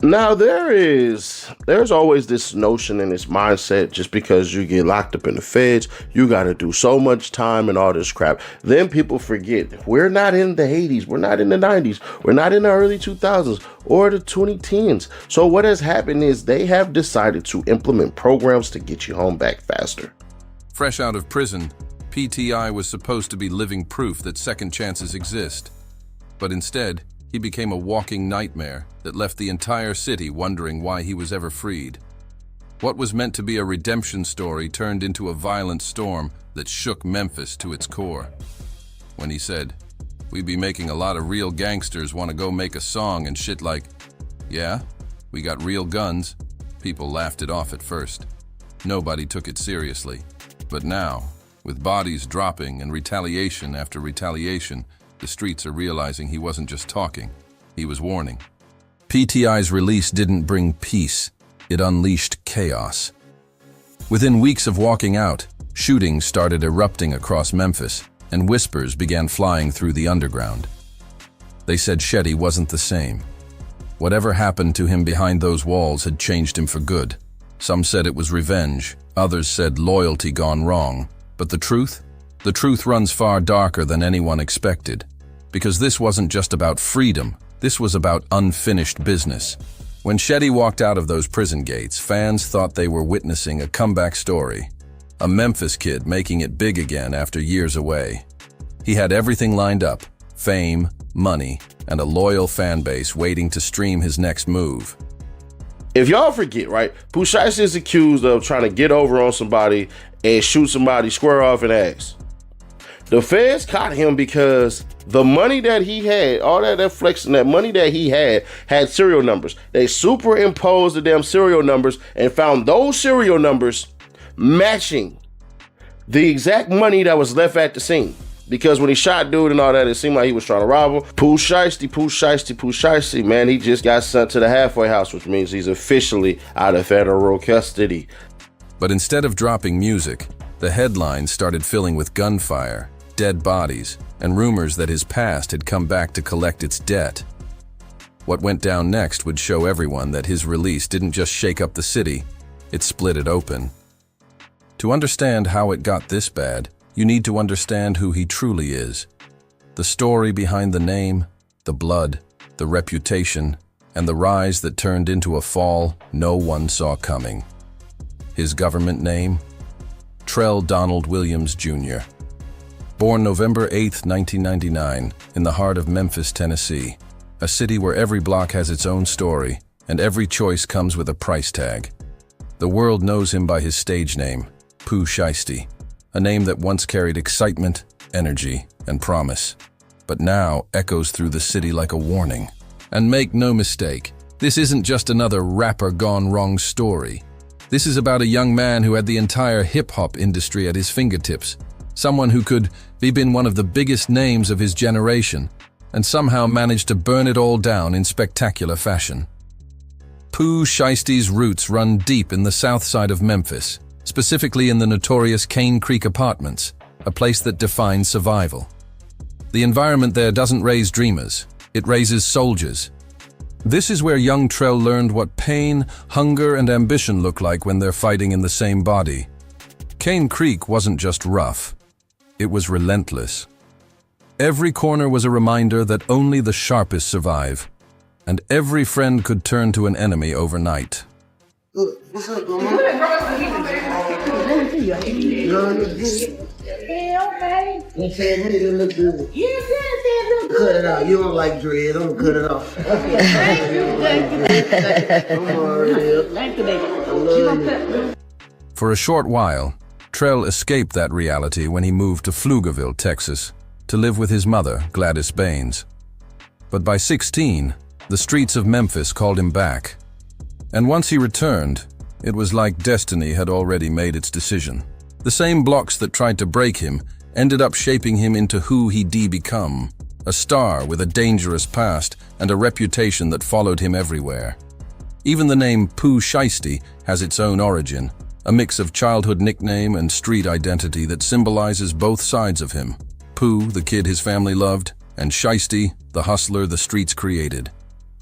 Now there's always this notion and this mindset just because you get locked up in the feds, you got to do so much time and all this crap. Then people forget we're not in the 80s, we're not in the 90s, we're not in the early 2000s or the 2010s. So what has happened is they have decided to implement programs to get you home back faster. Fresh out of prison, PTI was supposed to be living proof that second chances exist. But instead, he became a walking nightmare that left the entire city wondering why he was ever freed. What was meant to be a redemption story turned into a violent storm that shook Memphis to its core. When he said, "We be making a lot of real gangsters want to go make a song and shit like, yeah, we got real guns," people laughed it off at first. Nobody took it seriously. But now, with bodies dropping and retaliation after retaliation, the streets are realizing he wasn't just talking, he was warning. PTI's release didn't bring peace, it unleashed chaos. Within weeks of walking out, shootings started erupting across Memphis, and whispers began flying through the underground. They said Shetty wasn't the same. Whatever happened to him behind those walls had changed him for good. Some said it was revenge, others said loyalty gone wrong. But the truth? The truth runs far darker than anyone expected. Because this wasn't just about freedom, this was about unfinished business. When Shetty walked out of those prison gates, fans thought they were witnessing a comeback story. A Memphis kid making it big again after years away. He had everything lined up: fame, money, and a loyal fan base waiting to stream his next move. If y'all forget, right, Pooh Shiesty is accused of trying to get over on somebody and shoot somebody square off in the ass. The feds caught him because the money that he had, all that flexing, that money that he had serial numbers. They superimposed the damn serial numbers and found those serial numbers matching the exact money that was left at the scene. Because when he shot dude and all that, it seemed like he was trying to rob him. Pooh Shiesty, Pooh Shiesty, Pooh Shiesty, man, he just got sent to the halfway house, which means he's officially out of federal custody. But instead of dropping music, the headlines started filling with gunfire, dead bodies, and rumors that his past had come back to collect its debt. What went down next would show everyone that his release didn't just shake up the city, it split it open. To understand how it got this bad, you need to understand who he truly is. The story behind the name, the blood, the reputation, and the rise that turned into a fall no one saw coming. His government name? Trell Donald Williams, Jr. Born November 8, 1999, in the heart of Memphis, Tennessee, a city where every block has its own story, and every choice comes with a price tag. The world knows him by his stage name, Pooh Shiesty, a name that once carried excitement, energy, and promise, but now echoes through the city like a warning. And make no mistake, this isn't just another rapper gone wrong story. This is about a young man who had the entire hip-hop industry at his fingertips, someone who could be been one of the biggest names of his generation, and somehow managed to burn it all down in spectacular fashion. Pooh Shiesty's roots run deep in the south side of Memphis, specifically in the notorious Cane Creek Apartments, a place that defines survival. The environment there doesn't raise dreamers, it raises soldiers. This is where young Trell learned what pain, hunger, and ambition look like when they're fighting in the same body. Cane Creek wasn't just rough, it was relentless. Every corner was a reminder that only the sharpest survive, and every friend could turn to an enemy overnight. What's up, Mama? You okay? You said it look good. You said it look good. Cut it out. You don't like dread. I'm gonna cut it off. Thank you. I'm already. Thank you, baby. I love you. For a short while, Trell escaped that reality when he moved to Pflugerville, Texas, to live with his mother, Gladys Baines. But by 16, the streets of Memphis called him back. And once he returned, it was like destiny had already made its decision. The same blocks that tried to break him ended up shaping him into who he'd become, a star with a dangerous past and a reputation that followed him everywhere. Even the name Pooh Shiesty has its own origin, a mix of childhood nickname and street identity that symbolizes both sides of him. Pooh, the kid his family loved, and Shiesty, the hustler the streets created.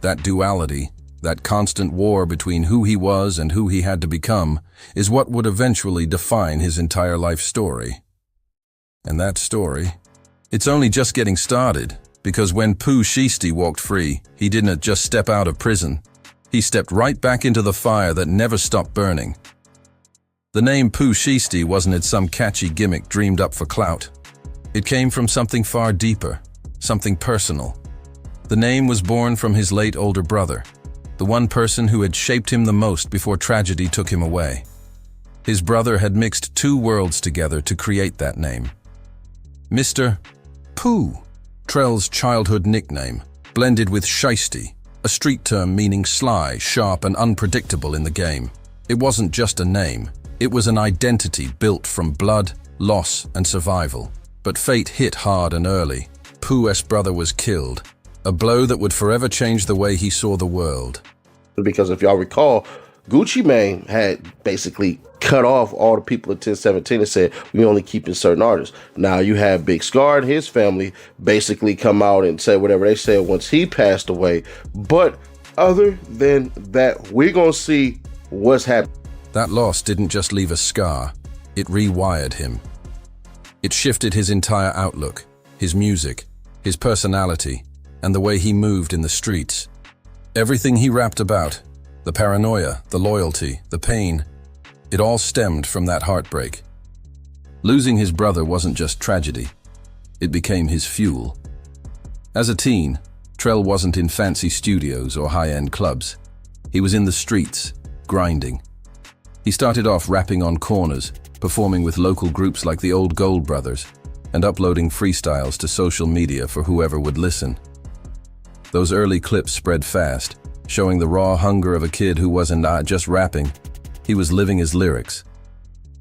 That duality, That constant war between who he was and who he had to become, is what would eventually define his entire life story. And that story, it's only just getting started, because when Pooh Shiesty walked free, he didn't just step out of prison. He stepped right back into the fire that never stopped burning. The name Pooh Shiesty wasn't some catchy gimmick dreamed up for clout. It came from something far deeper, something personal. The name was born from his late older brother, the one person who had shaped him the most before tragedy took him away. His brother had mixed two worlds together to create that name. Mr. Pooh, Trell's childhood nickname, blended with Shiesty, a street term meaning sly, sharp, and unpredictable in the game. It wasn't just a name, it was an identity built from blood, loss, and survival. But fate hit hard and early. Pooh's brother was killed, a blow that would forever change the way he saw the world. Because if y'all recall, Gucci Mane had basically cut off all the people at 1017 and said, we only keeping certain artists. Now you have Big Scar and his family basically come out and say whatever they said once he passed away. But other than that, we're going to see what's happening. That loss didn't just leave a scar, it rewired him. It shifted his entire outlook, his music, his personality, and the way he moved in the streets. Everything he rapped about, the paranoia, the loyalty, the pain, it all stemmed from that heartbreak. Losing his brother wasn't just tragedy, it became his fuel. As a teen, Trell wasn't in fancy studios or high-end clubs. He was in the streets, grinding. He started off rapping on corners, performing with local groups like the Old Gold Brothers, and uploading freestyles to social media for whoever would listen. Those early clips spread fast, showing the raw hunger of a kid who wasn't just rapping, he was living his lyrics.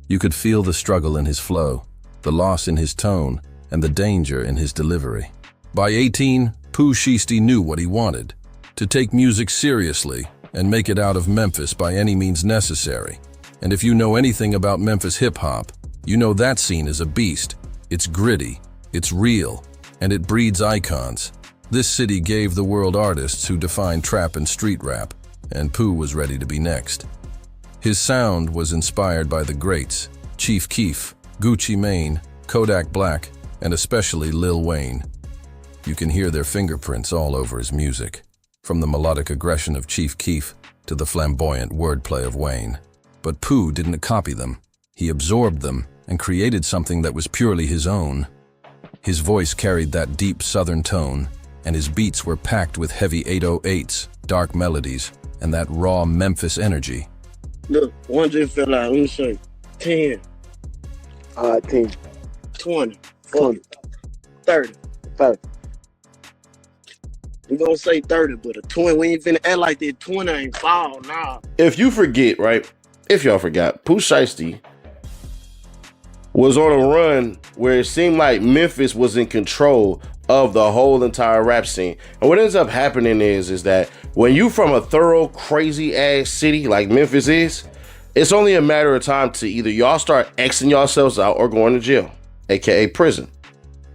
You could feel the struggle in his flow, the loss in his tone, and the danger in his delivery. By 18, Pooh Shiesty knew what he wanted, to take music seriously and make it out of Memphis by any means necessary. And if you know anything about Memphis hip-hop, you know that scene is a beast. It's gritty, it's real, and it breeds icons. This city gave the world artists who defined trap and street rap, and Pooh was ready to be next. His sound was inspired by the greats, Chief Keef, Gucci Mane, Kodak Black, and especially Lil Wayne. You can hear their fingerprints all over his music, from the melodic aggression of Chief Keef to the flamboyant wordplay of Wayne. But Pooh didn't copy them. He absorbed them and created something that was purely his own. His voice carried that deep southern tone, and his beats were packed with heavy 808s, dark melodies, and that raw Memphis energy. Look, one just fell out. Let me show you. 10. 10. 20. 40. 30. 30. We gonna say 30, but a 20, we ain't finna act like that 20 ain't fall, nah. If you forget, right? If y'all forgot, Pooh Shiesty was on a run where it seemed like Memphis was in control of the whole entire rap scene. And what ends up happening is that when you from a thorough, crazy ass city like Memphis is, it's only a matter of time to either y'all start Xing yourselves out or going to jail, aka prison.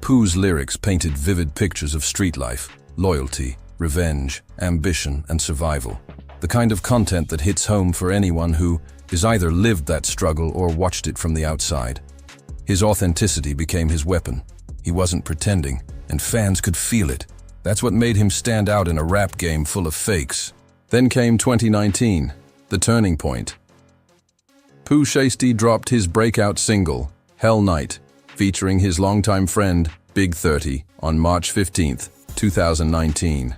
Pooh's lyrics painted vivid pictures of street life, loyalty, revenge, ambition, and survival. The kind of content that hits home for anyone who has either lived that struggle or watched it from the outside. His authenticity became his weapon. He wasn't pretending, and fans could feel it. That's what made him stand out in a rap game full of fakes. Then came 2019, the turning point. Pooh Shiesty dropped his breakout single, Hell Night, featuring his longtime friend, Big 30, on March 15th, 2019.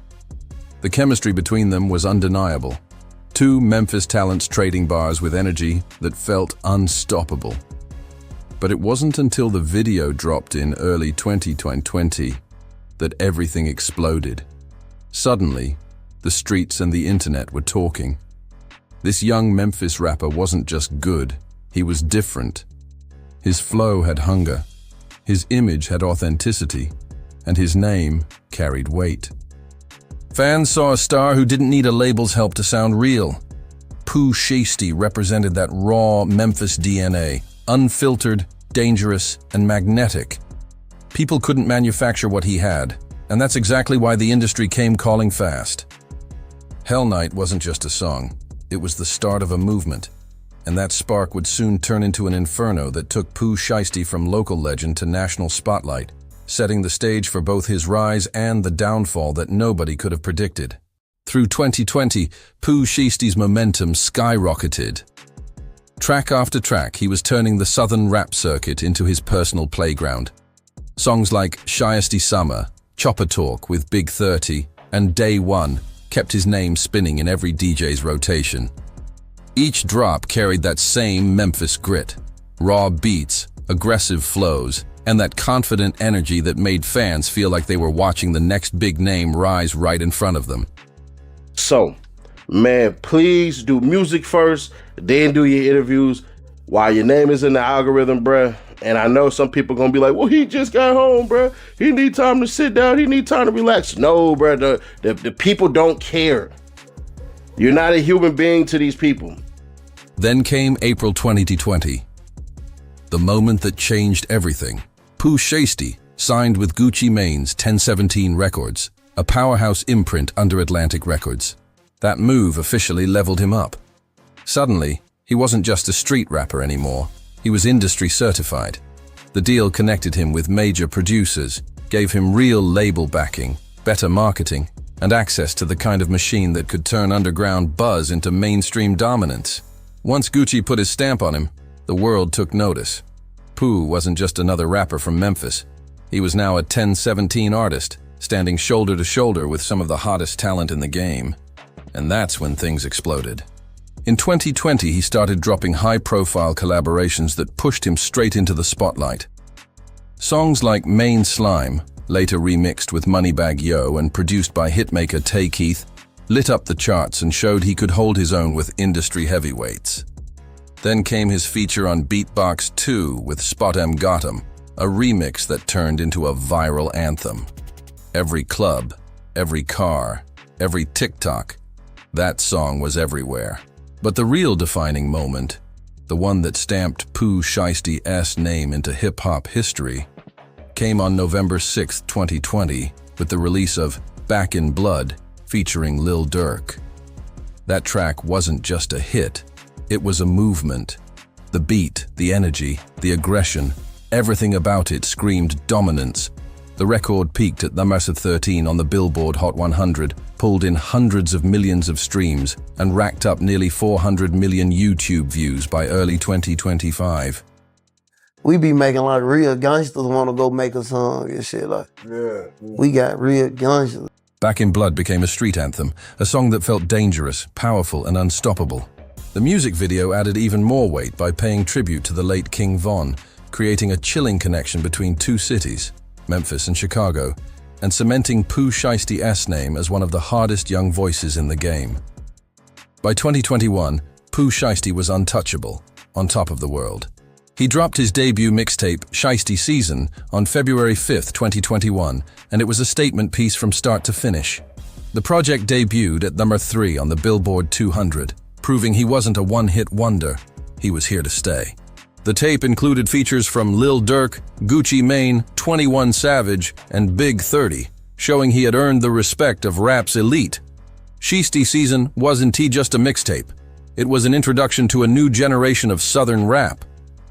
The chemistry between them was undeniable. Two Memphis talents trading bars with energy that felt unstoppable. But it wasn't until the video dropped in early 2020 that everything exploded. Suddenly, the streets and the internet were talking. This young Memphis rapper wasn't just good, he was different. His flow had hunger, his image had authenticity, and his name carried weight. Fans saw a star who didn't need a label's help to sound real. Pooh Shiesty represented that raw Memphis DNA, unfiltered, dangerous, and magnetic. People couldn't manufacture what he had, and that's exactly why the industry came calling fast. Hell Night wasn't just a song, it was the start of a movement. And that spark would soon turn into an inferno that took Pooh Shiesty from local legend to national spotlight, setting the stage for both his rise and the downfall that nobody could have predicted. Through 2020, Pooh Shiesty's momentum skyrocketed. Track after track, he was turning the southern rap circuit into his personal playground. Songs like Shiesty Summer, Chopper Talk with Big 30, and Day One kept his name spinning in every DJ's rotation. Each drop carried that same Memphis grit, raw beats, aggressive flows, and that confident energy that made fans feel like they were watching the next big name rise right in front of them. So, man, please do music first, then do your interviews while your name is in the algorithm, bruh. And I know some people gonna be like, well, he just got home, bruh. He need time to sit down. He need time to relax. No, bruh, the people don't care. You're not a human being to these people. Then came April 2020, the moment that changed everything. Pooh Shiesty signed with Gucci Mane's 1017 Records, a powerhouse imprint under Atlantic Records. That move officially leveled him up. Suddenly, he wasn't just a street rapper anymore, he was industry certified. The deal connected him with major producers, gave him real label backing, better marketing, and access to the kind of machine that could turn underground buzz into mainstream dominance. Once Gucci put his stamp on him, the world took notice. Pooh wasn't just another rapper from Memphis. He was now a 1017 artist, standing shoulder to shoulder with some of the hottest talent in the game. And that's when things exploded. In 2020, he started dropping high-profile collaborations that pushed him straight into the spotlight. Songs like Main Slime, later remixed with Moneybagg Yo and produced by hitmaker Tay Keith, lit up the charts and showed he could hold his own with industry heavyweights. Then came his feature on Beatbox 2 with Spot M Gotham, a remix that turned into a viral anthem. Every club, every car, every TikTok, that song was everywhere. But the real defining moment, the one that stamped Pooh Shiesty's name into hip-hop history, came on November 6, 2020, with the release of Back in Blood, featuring Lil Durk. That track wasn't just a hit, it was a movement. The beat, the energy, the aggression, everything about it screamed dominance. The record peaked at number 13 on the Billboard Hot 100, pulled in hundreds of millions of streams, and racked up nearly 400 million YouTube views by early 2025. We be making like real gangsters want to go make a song and shit like. Yeah. We got real gangsters. Back in Blood became a street anthem, a song that felt dangerous, powerful, and unstoppable. The music video added even more weight by paying tribute to the late King Von, creating a chilling connection between two cities, Memphis and Chicago, and cementing Pooh Shiesty's name as one of the hardest young voices in the game. By 2021, Pooh Shiesty was untouchable, on top of the world. He dropped his debut mixtape, Shiesty Season, on February 5, 2021, and it was a statement piece from start to finish. The project debuted at number 3 on the Billboard 200, proving he wasn't a one-hit wonder, he was here to stay. The tape included features from Lil Durk, Gucci Mane, 21 Savage, and Big 30, showing he had earned the respect of rap's elite. Shiesty Season wasn't just a mixtape. It was an introduction to a new generation of Southern rap.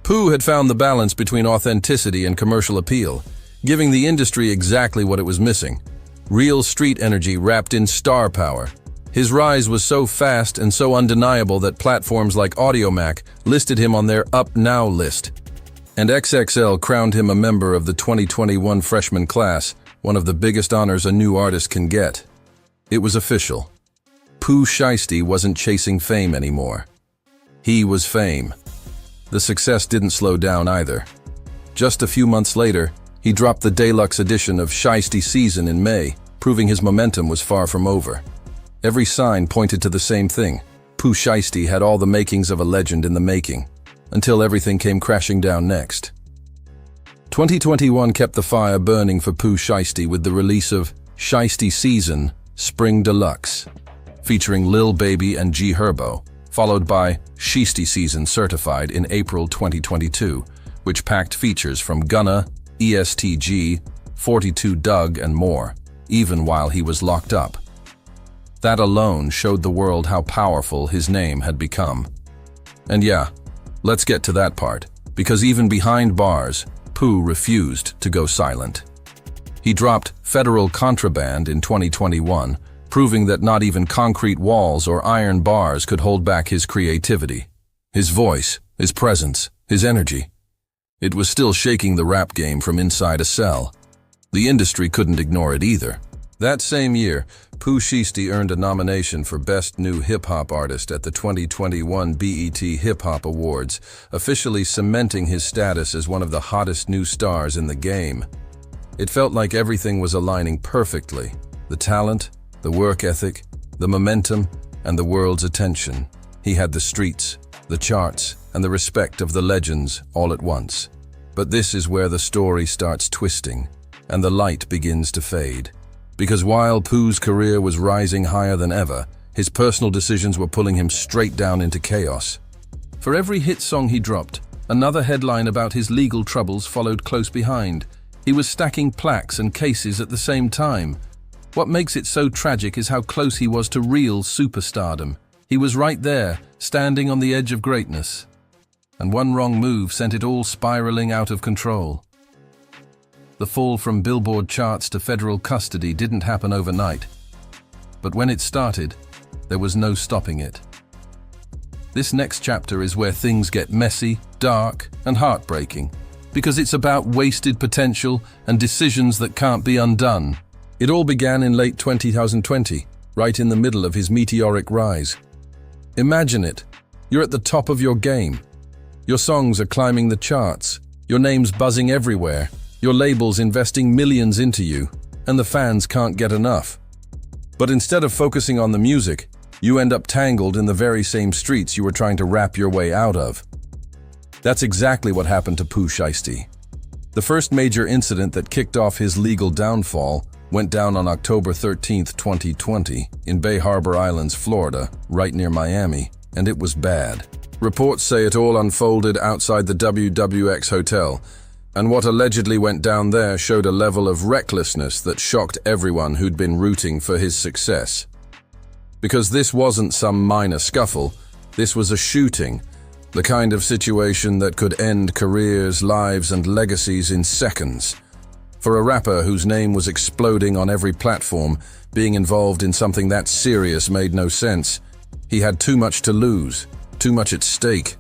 Pooh had found the balance between authenticity and commercial appeal, giving the industry exactly what it was missing. Real street energy wrapped in star power. His rise was so fast and so undeniable that platforms like Audiomack listed him on their Up Now list. And XXL crowned him a member of the 2021 freshman class, one of the biggest honors a new artist can get. It was official. Pooh Shiesty wasn't chasing fame anymore. He was fame. The success didn't slow down either. Just a few months later, he dropped the deluxe edition of Shiesty Season in May, proving his momentum was far from over. Every sign pointed to the same thing. Pooh Shiesty had all the makings of a legend in the making, until everything came crashing down next. 2021 kept the fire burning for Pooh Shiesty with the release of Shiesty Season Spring Deluxe, featuring Lil Baby and G Herbo, followed by Shiesty Season Certified in April 2022, which packed features from Gunna, ESTG, 42 Doug, and more, even while he was locked up. That alone showed the world how powerful his name had become. And yeah, let's get to that part, because even behind bars, Pooh refused to go silent. He dropped Federal Contraband in 2021, proving that not even concrete walls or iron bars could hold back his creativity. His voice, his presence, his energy. It was still shaking the rap game from inside a cell. The industry couldn't ignore it either. That same year, Pooh Shiesty earned a nomination for Best New Hip-Hop Artist at the 2021 BET Hip Hop Awards, officially cementing his status as one of the hottest new stars in the game. It felt like everything was aligning perfectly. The talent, the work ethic, the momentum, and the world's attention. He had the streets, the charts, and the respect of the legends all at once. But this is where the story starts twisting, and the light begins to fade. Because while Pooh's career was rising higher than ever, his personal decisions were pulling him straight down into chaos. For every hit song he dropped, another headline about his legal troubles followed close behind. He was stacking plaques and cases at the same time. What makes it so tragic is how close he was to real superstardom. He was right there, standing on the edge of greatness. And one wrong move sent it all spiraling out of control. The fall from Billboard charts to federal custody didn't happen overnight. But when it started, there was no stopping it. This next chapter is where things get messy, dark, and heartbreaking, because it's about wasted potential and decisions that can't be undone. It all began in late 2020, right in the middle of his meteoric rise. Imagine it. You're at the top of your game. Your songs are climbing the charts. Your name's buzzing everywhere. Your label's investing millions into you, and the fans can't get enough. But instead of focusing on the music, you end up tangled in the very same streets you were trying to rap your way out of. That's exactly what happened to Pooh Shiesty. The first major incident that kicked off his legal downfall went down on October 13, 2020, in Bay Harbor Islands, Florida, right near Miami, and it was bad. Reports say it all unfolded outside the WWX Hotel, and what allegedly went down there showed a level of recklessness that shocked everyone who'd been rooting for his success. Because this wasn't some minor scuffle, this was a shooting, the kind of situation that could end careers, lives, and legacies in seconds. For a rapper whose name was exploding on every platform, being involved in something that serious made no sense. He had too much to lose, too much at stake.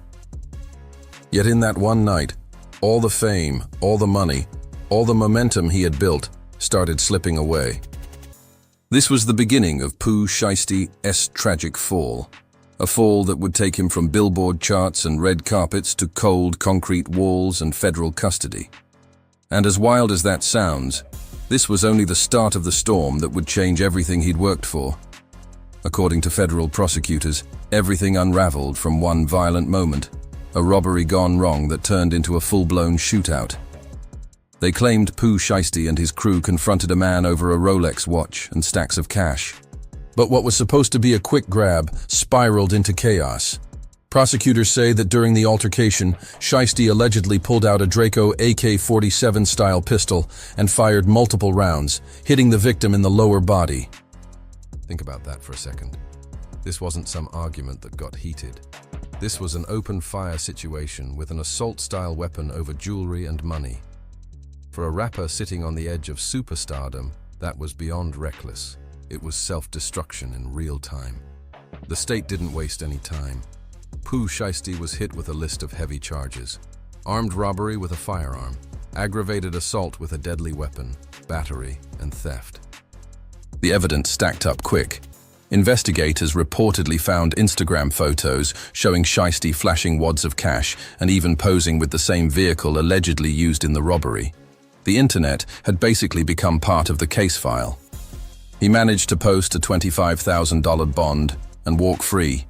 Yet in that one night, all the fame, all the money, all the momentum he had built started slipping away. This was the beginning of Pooh Shiesty's tragic fall. A fall that would take him from Billboard charts and red carpets to cold concrete walls and federal custody. And as wild as that sounds, this was only the start of the storm that would change everything he'd worked for. According to federal prosecutors, everything unraveled from one violent moment. A robbery gone wrong that turned into a full-blown shootout. They claimed Pooh Shiesty and his crew confronted a man over a Rolex watch and stacks of cash. But what was supposed to be a quick grab spiraled into chaos. Prosecutors say that during the altercation, Shiesty allegedly pulled out a Draco AK-47 style pistol and fired multiple rounds, hitting the victim in the lower body. Think about that for a second. This wasn't some argument that got heated. This was an open-fire situation with an assault-style weapon over jewelry and money. For a rapper sitting on the edge of superstardom, that was beyond reckless. It was self-destruction in real time. The state didn't waste any time. Pooh Shiesty was hit with a list of heavy charges. Armed robbery with a firearm, aggravated assault with a deadly weapon, battery, and theft. The evidence stacked up quick. Investigators reportedly found Instagram photos showing Shiesty flashing wads of cash and even posing with the same vehicle allegedly used in the robbery. The internet had basically become part of the case file. He managed to post a $25,000 bond and walk free.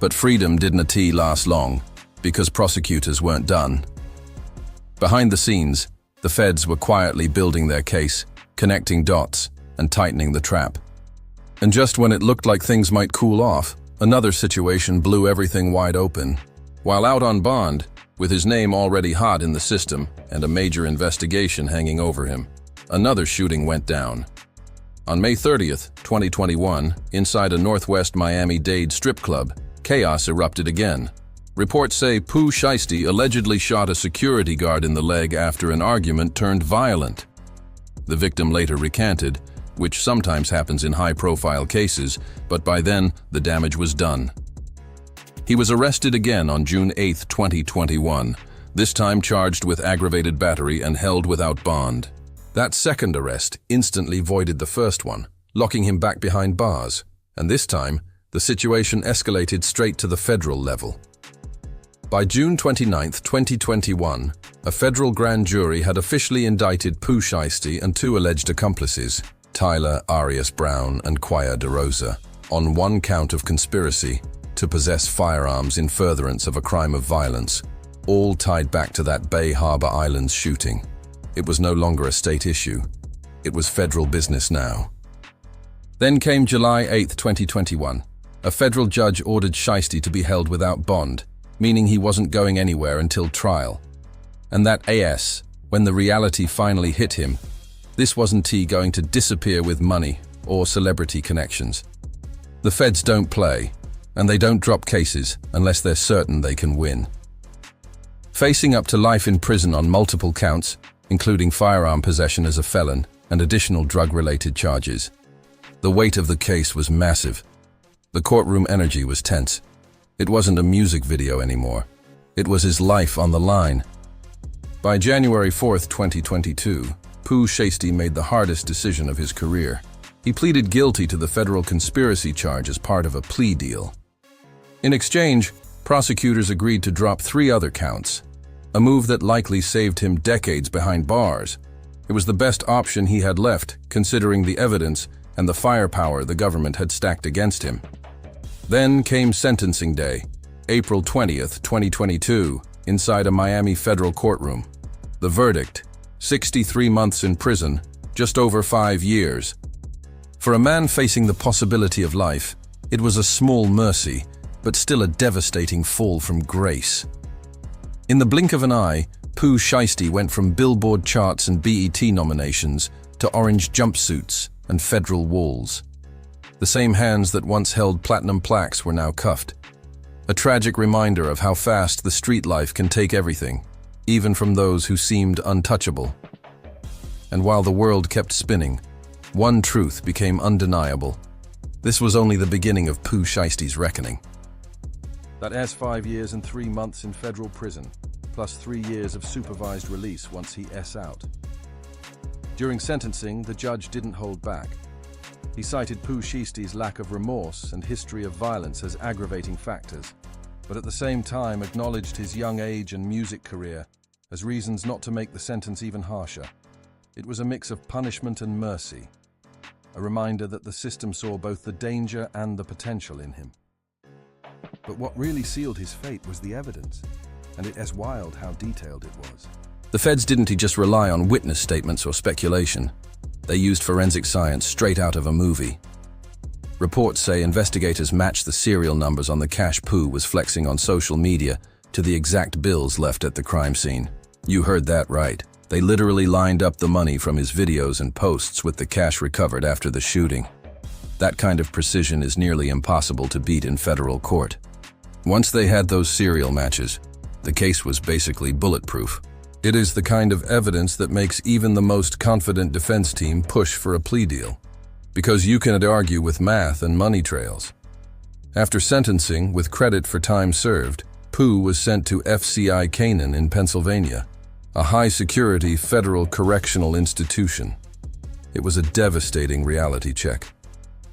But freedom didn't last long, because prosecutors weren't done. Behind the scenes, the feds were quietly building their case, connecting dots, and tightening the trap. And just when it looked like things might cool off, another situation blew everything wide open. While out on bond, with his name already hot in the system and a major investigation hanging over him, another shooting went down. On May 30th, 2021, inside a Northwest Miami-Dade strip club, chaos erupted again. Reports say Pooh Shiesty allegedly shot a security guard in the leg after an argument turned violent. The victim later recanted, which sometimes happens in high-profile cases, but by then, the damage was done. He was arrested again on June 8, 2021, this time charged with aggravated battery and held without bond. That second arrest instantly voided the first one, locking him back behind bars, and this time, the situation escalated straight to the federal level. By June 29, 2021, a federal grand jury had officially indicted Pooh Shiesty and two alleged accomplices, Tyler Arias Brown and Quia DeRosa, on one count of conspiracy to possess firearms in furtherance of a crime of violence, all tied back to that Bay Harbor Islands shooting. It was no longer a state issue. It was federal business now. Then came July 8, 2021. A federal judge ordered Shiesty to be held without bond, meaning he wasn't going anywhere until trial. And that AS, when the reality finally hit him, this wasn't he going to disappear with money or celebrity connections. The feds don't play, and they don't drop cases unless they're certain they can win. Facing up to life in prison on multiple counts, including firearm possession as a felon and additional drug-related charges. The weight of the case was massive. The courtroom energy was tense. It wasn't a music video anymore. It was his life on the line. By January 4, 2022, Pooh Shiesty made the hardest decision of his career. He pleaded guilty to the federal conspiracy charge as part of a plea deal. In exchange, prosecutors agreed to drop 3 other counts, a move that likely saved him decades behind bars. It was the best option he had left, considering the evidence and the firepower the government had stacked against him. Then came sentencing day, April 20th, 2022, inside a Miami federal courtroom. The verdict, 63 months in prison, just over 5 years. For a man facing the possibility of life, it was a small mercy, but still a devastating fall from grace. In the blink of an eye, Pooh Shiesty went from Billboard charts and BET nominations to orange jumpsuits and federal walls. The same hands that once held platinum plaques were now cuffed. A tragic reminder of how fast the street life can take everything, even from those who seemed untouchable. And while the world kept spinning, one truth became undeniable. This was only the beginning of Pooh Shiesty's reckoning. That is 5 years and 3 months in federal prison, plus 3 years of supervised release once he is out. During sentencing, the judge didn't hold back. He cited Pooh Shiesty's lack of remorse and history of violence as aggravating factors, but at the same time acknowledged his young age and music career as reasons not to make the sentence even harsher. It was a mix of punishment and mercy, a reminder that the system saw both the danger and the potential in him. But what really sealed his fate was the evidence, and it is wild how detailed it was. The feds didn't just rely on witness statements or speculation. They used forensic science straight out of a movie. Reports say investigators matched the serial numbers on the cash Pooh was flexing on social media to the exact bills left at the crime scene. You heard that right. They literally lined up the money from his videos and posts with the cash recovered after the shooting. That kind of precision is nearly impossible to beat in federal court. Once they had those serial matches, the case was basically bulletproof. It is the kind of evidence that makes even the most confident defense team push for a plea deal, because you can argue with math and money trails. After sentencing, with credit for time served, Pooh was sent to FCI Canaan in Pennsylvania, a high-security federal correctional institution. It was a devastating reality check.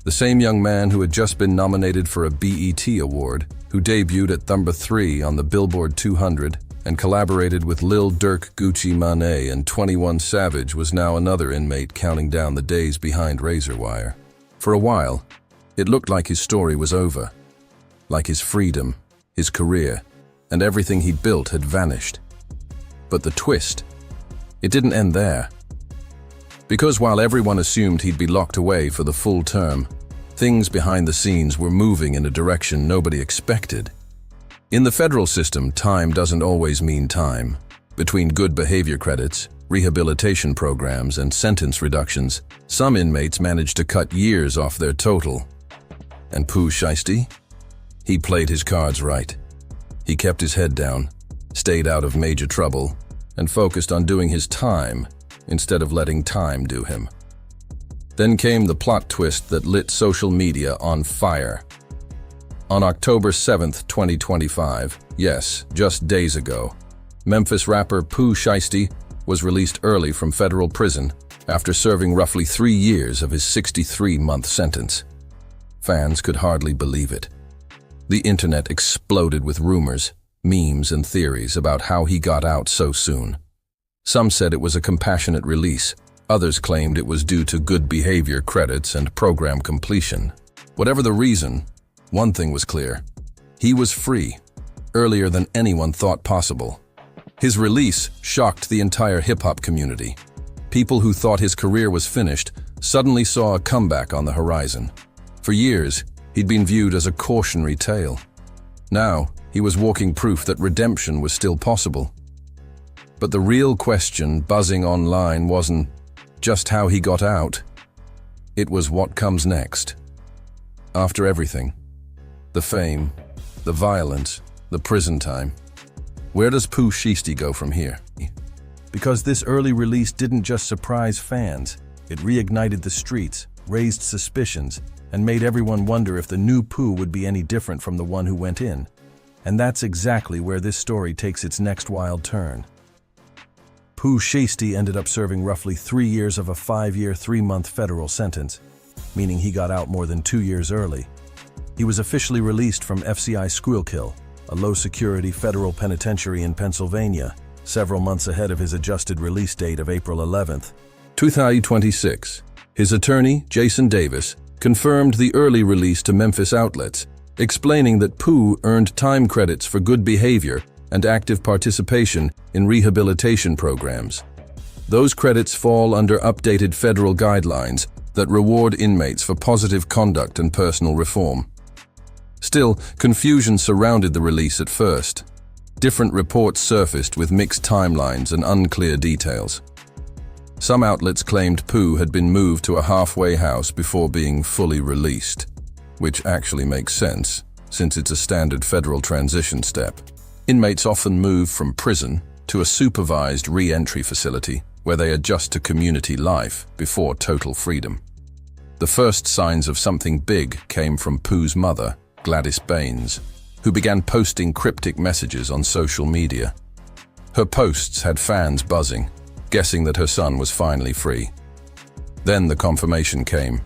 The same young man who had just been nominated for a BET award, who debuted at number 3 on the Billboard 200 and collaborated with Lil Durk, Gucci Mane, and 21 Savage, was now another inmate counting down the days behind razor wire. For a while, it looked like his story was over, like his freedom, his career, and everything he built had vanished. But the twist, it didn't end there. Because while everyone assumed he'd be locked away for the full term, things behind the scenes were moving in a direction nobody expected. In the federal system, time doesn't always mean time, Between good behavior credits, rehabilitation programs, and sentence reductions, some inmates managed to cut years off their total. And Pooh Shiesty? He played his cards right. He kept his head down, stayed out of major trouble, and focused on doing his time instead of letting time do him. Then came the plot twist that lit social media on fire. On October 7th, 2025, yes, just days ago, Memphis rapper Pooh Shiesty was released early from federal prison after serving roughly 3 years of his 63-month sentence. Fans could hardly believe it. The internet exploded with rumors, memes, and theories about how he got out so soon. Some said it was a compassionate release. Others claimed it was due to good behavior credits and program completion. Whatever the reason, one thing was clear. He was free, earlier than anyone thought possible. His release shocked the entire hip-hop community. People who thought his career was finished suddenly saw a comeback on the horizon. For years, he'd been viewed as a cautionary tale. Now, he was walking proof that redemption was still possible. But the real question buzzing online wasn't just how he got out. It was what comes next. After everything, the fame, the violence, the prison time, where does Pooh Shiesty go from here? Because this early release didn't just surprise fans, it reignited the streets, raised suspicions, and made everyone wonder if the new Pooh would be any different from the one who went in. And that's exactly where this story takes its next wild turn. Pooh Shiesty ended up serving roughly 3 years of a 5-year, 3-month federal sentence, meaning he got out more than 2 years early. He was officially released from FCI Schuylkill, a low-security federal penitentiary in Pennsylvania, several months ahead of his adjusted release date of April 11th. 2026. His attorney, Jason Davis, confirmed the early release to Memphis outlets, explaining that Pooh earned time credits for good behavior and active participation in rehabilitation programs. Those credits fall under updated federal guidelines that reward inmates for positive conduct and personal reform. Still, confusion surrounded the release at first. Different reports surfaced with mixed timelines and unclear details. Some outlets claimed Pooh had been moved to a halfway house before being fully released, which actually makes sense, since it's a standard federal transition step. Inmates often move from prison to a supervised re-entry facility where they adjust to community life before total freedom. The first signs of something big came from Pooh's mother, Gladys Baines, who began posting cryptic messages on social media. Her posts had fans buzzing, guessing that her son was finally free. Then the confirmation came.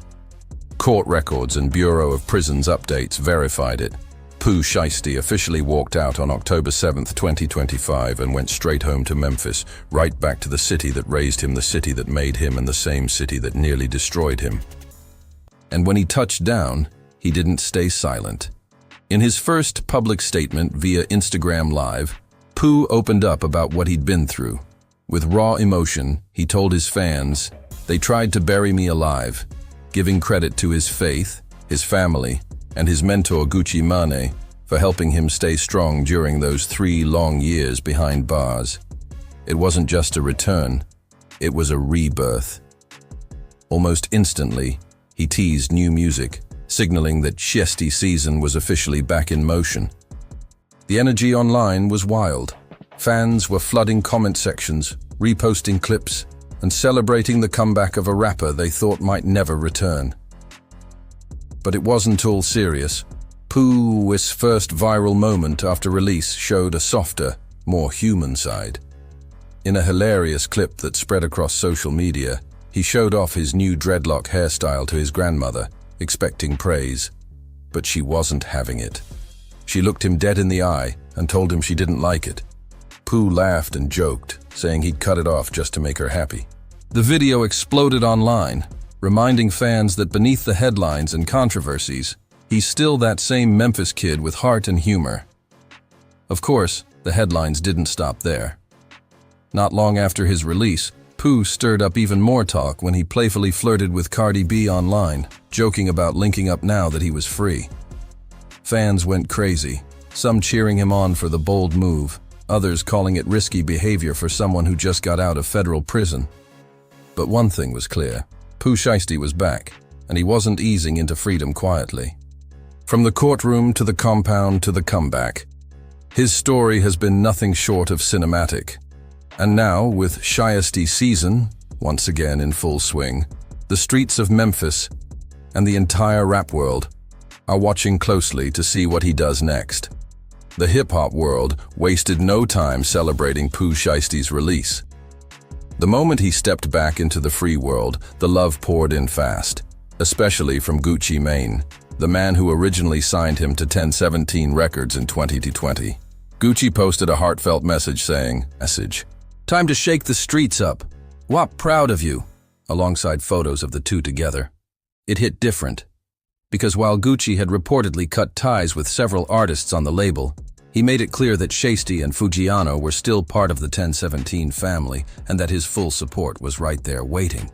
Court records and Bureau of Prisons updates verified it. Pooh Shiesty officially walked out on October 7th, 2025 and went straight home to Memphis, right back to the city that raised him, the city that made him, and the same city that nearly destroyed him. And when he touched down, he didn't stay silent. In his first public statement via Instagram Live, Pooh opened up about what he'd been through. With raw emotion, he told his fans, "They tried to bury me alive," giving credit to his faith, his family, and his mentor Gucci Mane for helping him stay strong during those 3 long years behind bars. It wasn't just a return, it was a rebirth. Almost instantly, he teased new music, signaling that Shiesty season was officially back in motion. The energy online was wild. Fans were flooding comment sections, reposting clips, and celebrating the comeback of a rapper they thought might never return. But it wasn't all serious. Pooh's first viral moment after release showed a softer, more human side. In a hilarious clip that spread across social media, he showed off his new dreadlock hairstyle to his grandmother, expecting praise. But she wasn't having it. She looked him dead in the eye and told him she didn't like it. Pooh laughed and joked, saying he'd cut it off just to make her happy. The video exploded online, reminding fans that beneath the headlines and controversies, he's still that same Memphis kid with heart and humor. Of course, the headlines didn't stop there. Not long after his release, Pooh stirred up even more talk when he playfully flirted with Cardi B online, joking about linking up now that he was free. Fans went crazy, some cheering him on for the bold move, others calling it risky behavior for someone who just got out of federal prison. But one thing was clear. Pooh Shiesty was back, and he wasn't easing into freedom quietly. From the courtroom to the compound to the comeback, his story has been nothing short of cinematic. And now, with Shiesty season once again in full swing, the streets of Memphis and the entire rap world are watching closely to see what he does next. The hip-hop world wasted no time celebrating Pooh Shiesty's release. The moment he stepped back into the free world, the love poured in fast, especially from Gucci Mane, the man who originally signed him to 1017 Records in 2020. Gucci posted a heartfelt message saying, "Time to shake the streets up. Wap proud of you," alongside photos of the two together. It hit different, because while Gucci had reportedly cut ties with several artists on the label, he made it clear that Shiesty and Fujiano were still part of the 1017 family and that his full support was right there waiting.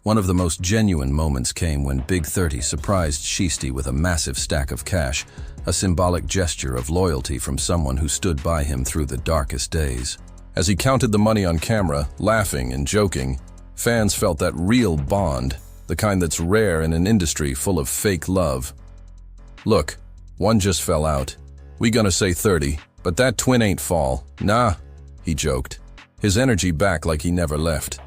One of the most genuine moments came when Big 30 surprised Shiesty with a massive stack of cash, a symbolic gesture of loyalty from someone who stood by him through the darkest days. As he counted the money on camera, laughing and joking, fans felt that real bond, the kind that's rare in an industry full of fake love. "Look, one just fell out. We gonna say 30, but that twin ain't fall. Nah," he joked, his energy back like he never left.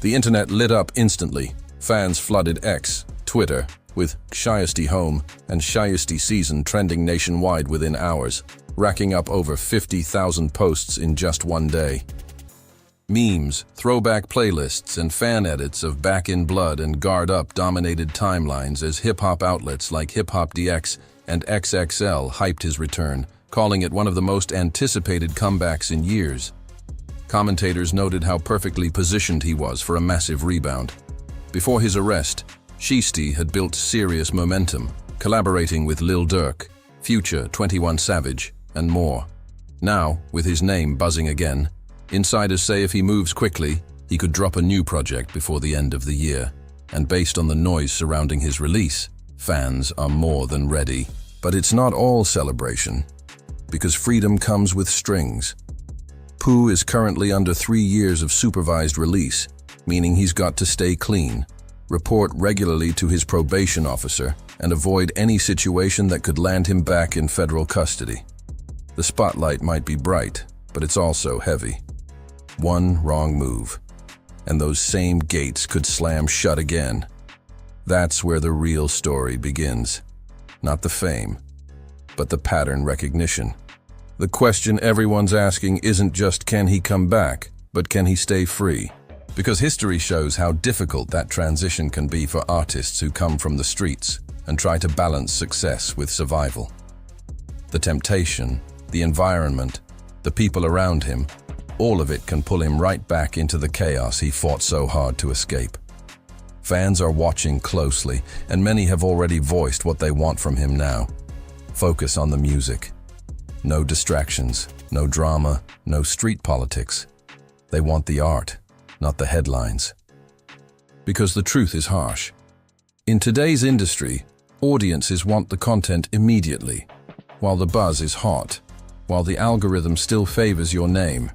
The internet lit up instantly. Fans flooded X, Twitter, with Shiesty Home and Shiesty Season trending nationwide within hours, racking up over 50,000 posts in just one day. Memes, throwback playlists, and fan edits of Back in Blood and Guard Up dominated timelines as hip-hop outlets like Hip Hop DX and XXL hyped his return, calling it one of the most anticipated comebacks in years. Commentators noted how perfectly positioned he was for a massive rebound. Before his arrest, Shiesty had built serious momentum, collaborating with Lil Durk, Future, 21 Savage, and more. Now, with his name buzzing again, insiders say if he moves quickly, he could drop a new project before the end of the year. And based on the noise surrounding his release, fans are more than ready. But it's not all celebration, because freedom comes with strings. Pooh is currently under 3 years of supervised release, meaning he's got to stay clean, report regularly to his probation officer, and avoid any situation that could land him back in federal custody. The spotlight might be bright, but it's also heavy. One wrong move, and those same gates could slam shut again. That's where the real story begins. Not the fame, but the pattern recognition. The question everyone's asking isn't just can he come back, but can he stay free? Because history shows how difficult that transition can be for artists who come from the streets and try to balance success with survival. The temptation, the environment, the people around him, all of it can pull him right back into the chaos he fought so hard to escape. Fans are watching closely, and many have already voiced what they want from him now. Focus on the music. No distractions, no drama, no street politics. They want the art, not the headlines. Because the truth is harsh. In today's industry, audiences want the content immediately, while the buzz is hot, while the algorithm still favors your name.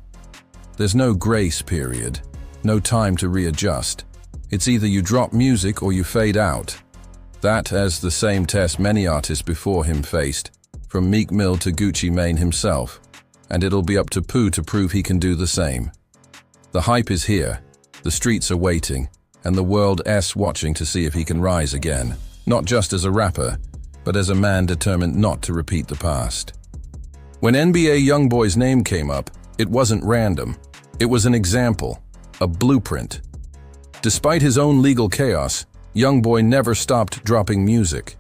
There's no grace period, no time to readjust. It's either you drop music or you fade out. That as the same test many artists before him faced, from Meek Mill to Gucci Mane himself, and it'll be up to Pooh to prove he can do the same. The hype is here, the streets are waiting, and the world's watching to see if he can rise again, not just as a rapper, but as a man determined not to repeat the past. When NBA Youngboy's name came up, it wasn't random. It was an example, a blueprint. Despite his own legal chaos, Youngboy never stopped dropping music.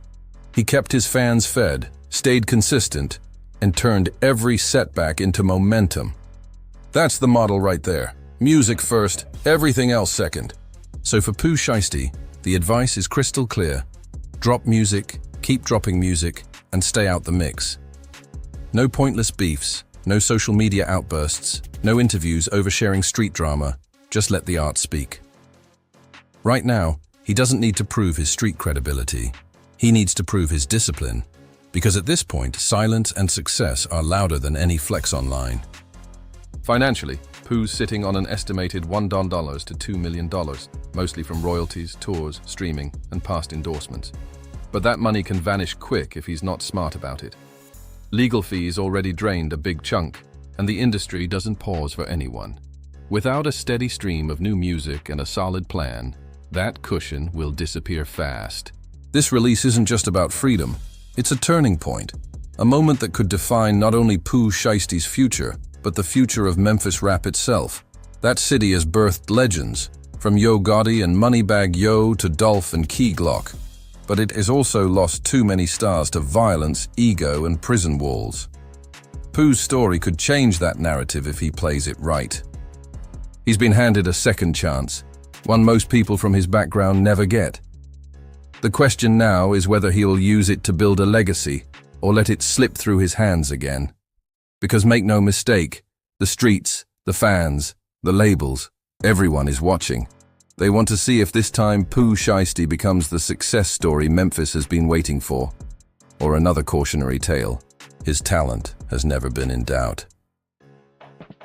He kept his fans fed, stayed consistent, and turned every setback into momentum. That's the model right there. Music first, everything else second. So for Pooh Shiesty, the advice is crystal clear. Drop music, keep dropping music, and stay out the mix. No pointless beefs, no social media outbursts, no interviews oversharing street drama, just let the art speak. Right now, he doesn't need to prove his street credibility. He needs to prove his discipline, Because at this point, silence and success are louder than any flex online. Financially, Pooh's sitting on an estimated $1 to $2 million, mostly from royalties, tours, streaming, and past endorsements. But that money can vanish quick if he's not smart about it. Legal fees already drained a big chunk, and the industry doesn't pause for anyone. Without a steady stream of new music and a solid plan, that cushion will disappear fast. This release isn't just about freedom, it's a turning point, a moment that could define not only Pooh Shiesty's future, but the future of Memphis rap itself. That city has birthed legends, from Yo Gotti and Moneybagg Yo to Dolph and Key Glock. But it has also lost too many stars to violence, ego, and prison walls. Pooh's story could change that narrative if he plays it right. He's been handed a second chance, one most people from his background never get. The question now is whether he'll use it to build a legacy, or let it slip through his hands again. Because make no mistake, the streets, the fans, the labels, everyone is watching. They want to see if this time Pooh Shiesty becomes the success story Memphis has been waiting for. Or another cautionary tale, his talent has never been in doubt.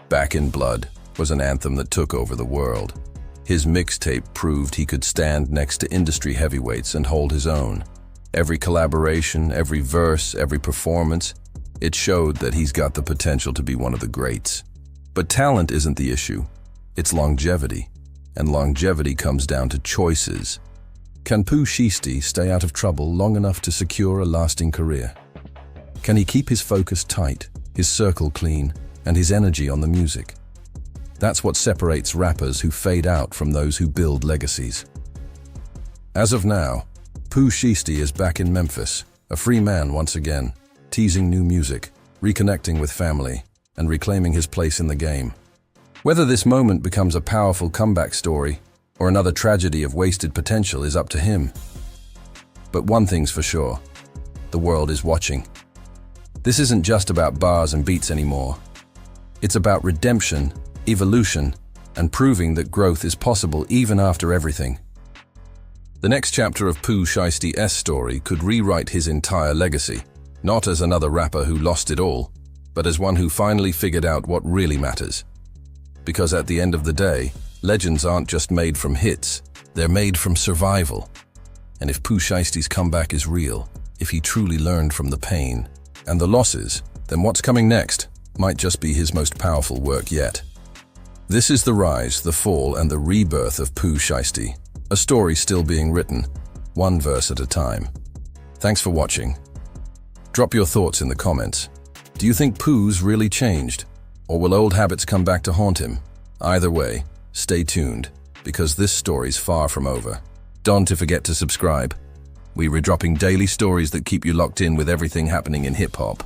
Back in Blood was an anthem that took over the world. His mixtape proved he could stand next to industry heavyweights and hold his own. Every collaboration, every verse, every performance, it showed that he's got the potential to be one of the greats. But talent isn't the issue, it's longevity. And longevity comes down to choices. Can Pooh Shiesty stay out of trouble long enough to secure a lasting career? Can he keep his focus tight, his circle clean, and his energy on the music? That's what separates rappers who fade out from those who build legacies. As of now, Pooh Shiesty is back in Memphis, a free man once again, teasing new music, reconnecting with family, and reclaiming his place in the game. Whether this moment becomes a powerful comeback story or another tragedy of wasted potential is up to him. But one thing's for sure, the world is watching. This isn't just about bars and beats anymore. It's about redemption, evolution, and proving that growth is possible even after everything. The next chapter of Pooh Shiesty's story could rewrite his entire legacy, not as another rapper who lost it all, but as one who finally figured out what really matters. Because at the end of the day, legends aren't just made from hits, they're made from survival. And if Pooh Shiesty's comeback is real, if he truly learned from the pain and the losses, then what's coming next might just be his most powerful work yet. This is the rise, the fall, and the rebirth of Pooh Shiesty, a story still being written, one verse at a time. Thanks for watching. Drop your thoughts in the comments. Do you think Pooh's really changed? Or will old habits come back to haunt him? Either way, stay tuned, because this story's far from over. Don't forget to subscribe. We're dropping daily stories that keep you locked in with everything happening in hip-hop.